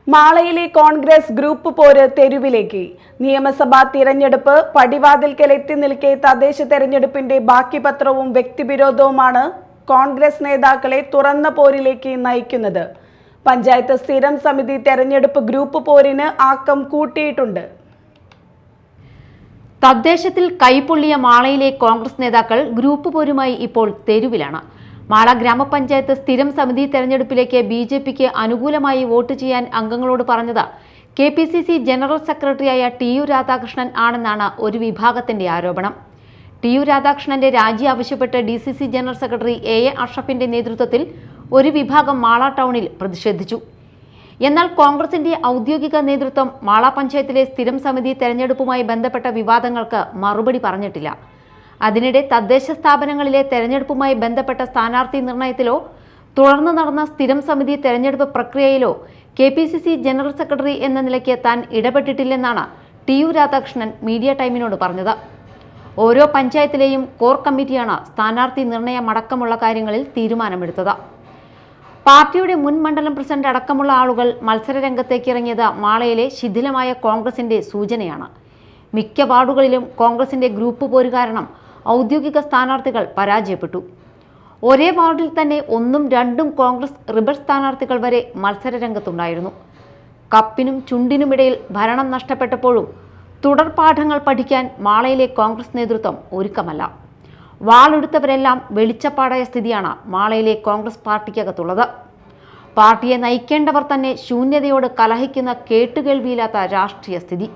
മാളയിലെ Congress group പോര് തെരുവിലേക്ക്. നിയമസഭാ തിരഞ്ഞെടുപ്പ് പടിവാതിൽക്കൽ എത്തി നിൽക്കെ തദ്ദേശ തെരഞ്ഞെടുപ്പിന്റെ ബാക്കി പത്രവും വ്യക്തിവിരോധവുമാണ് കോൺഗ്രസ് നേതാക്കളെ തുറന്ന പോരിലേക്ക് നയിക്കുന്നത്. പഞ്ചായത്ത് സ്ഥിരം സമിതി തെരഞ്ഞെടുപ്പ് ഗ്രൂപ്പ് പോരിന് ആക്കം കൂട്ടിയിട്ടുണ്ട്. തദ്ദേശത്തിൽ കൈപ്പൊള്ളിയ മാളയിലെ കോൺഗ്രസ് നേതാക്കൾ ഗ്രൂപ്പ് പോരുമായി ഇപ്പോൾ തെരുവിലാണ്. മാള ഗ്രാമപഞ്ചായത്ത് സ്ഥിരം സമിതി തെരഞ്ഞെടുപ്പിലേക്ക് ബി.ജെ.പിക്ക് അനുകൂലമായി വോട്ട് ചെയ്യാൻ അംഗങ്ങളോട് പറഞ്ഞത് കെ.പി.സി.സി ജനറൽ സെക്രട്ടറിയായ ടി.യു. രാധാകൃഷ്ണൻ ആണെന്നാണ് ഒരു വിഭാഗത്തിന്റെ ആരോപണം. ടി.യു. രാധാകൃഷ്ണന്റെ രാജി ആവശ്യപ്പെട്ട് ഡി.സി.സി ജനറൽ സെക്രട്ടറി എ അഷ്റഫിന്റെ നേതൃത്വത്തിൽ ഒരു വിഭാഗം മാള ടൗണിൽ പ്രതിഷേധിച്ചു. എന്നാൽ കോൺഗ്രസിന്റെ ഔദ്യോഗിക നേതൃത്വം മാള പഞ്ചായത്തിലെ സ്ഥിരം സമിതി തെരഞ്ഞെടുപ്പുമായി ബന്ധപ്പെട്ട വിവാദങ്ങൾക്ക് മറുപടി പറഞ്ഞിട്ടില്ല. അതിനിടെ തദ്ദേശ സ്ഥാപനങ്ങളിലെ തെരഞ്ഞെടുപ്പുമായി ബന്ധപ്പെട്ട സ്ഥാനാർത്ഥി നിർണയത്തിലോ തുടർന്ന് നടന്ന സ്ഥിരം സമിതി തെരഞ്ഞെടുപ്പ് പ്രക്രിയയിലോ കെ.പി.സി.സി ജനറൽ സെക്രട്ടറി എന്ന നിലയ്ക്ക് താൻ ഇടപെട്ടിട്ടില്ലെന്നാണ് ടി.യു. രാധാകൃഷ്ണൻ മീഡിയ ടൈമിനോട് പറഞ്ഞത്. ഓരോ പഞ്ചായത്തിലെയും കോർ കമ്മിറ്റിയാണ് സ്ഥാനാർത്ഥി നിർണയമടക്കമുള്ള കാര്യങ്ങളിൽ തീരുമാനമെടുത്തത്. പാർട്ടിയുടെ മുൻ മണ്ഡലം പ്രസിഡന്റ് അടക്കമുള്ള ആളുകൾ മത്സര രംഗത്തേക്ക് ഇറങ്ങിയത് മാളയിലെ ശിഥിലമായ കോൺഗ്രസിന്റെ സൂചനയാണ്. മിക്ക വാർഡുകളിലും കോൺഗ്രസിന്റെ ഗ്രൂപ്പ് പോര് കാരണം ഔദ്യോഗിക സ്ഥാനാർത്ഥികൾ പരാജയപ്പെട്ടു. ഒരേ വാർഡിൽ തന്നെ 1ഉം 2ഉം കോൺഗ്രസ് റിബൽ സ്ഥാനാർത്ഥികൾ വരെ മത്സര രംഗത്തുണ്ടായിരുന്നു. കപ്പിനും ചുണ്ടിനുമിടയിൽ ഭരണം നഷ്ടപ്പെട്ടപ്പോഴും തുടർ പാഠങ്ങൾ പഠിക്കാൻ മാളയിലെ കോൺഗ്രസ് നേതൃത്വം ഒരുക്കമല്ല. വാളെടുത്തവരെല്ലാം വെളിച്ചപ്പാടായ സ്ഥിതിയാണ് മാളയിലെ കോൺഗ്രസ് പാർട്ടിക്കകത്തുള്ളത്. പാർട്ടിയെ നയിക്കേണ്ടവർ തന്നെ ശൂന്യതയോട് കലഹിക്കുന്ന കേട്ടുകേൾവിയില്ലാത്ത രാഷ്ട്രീയ സ്ഥിതി.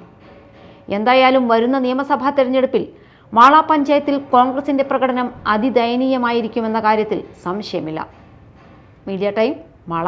എന്തായാലും വരുന്ന നിയമസഭാ തെരഞ്ഞെടുപ്പിൽ മാള പഞ്ചായത്തിൽ കോൺഗ്രസിന്റെ പ്രകടനം അതിദയനീയമായിരിക്കുമെന്ന കാര്യത്തിൽ സംശയമില്ല. Media time, Mala.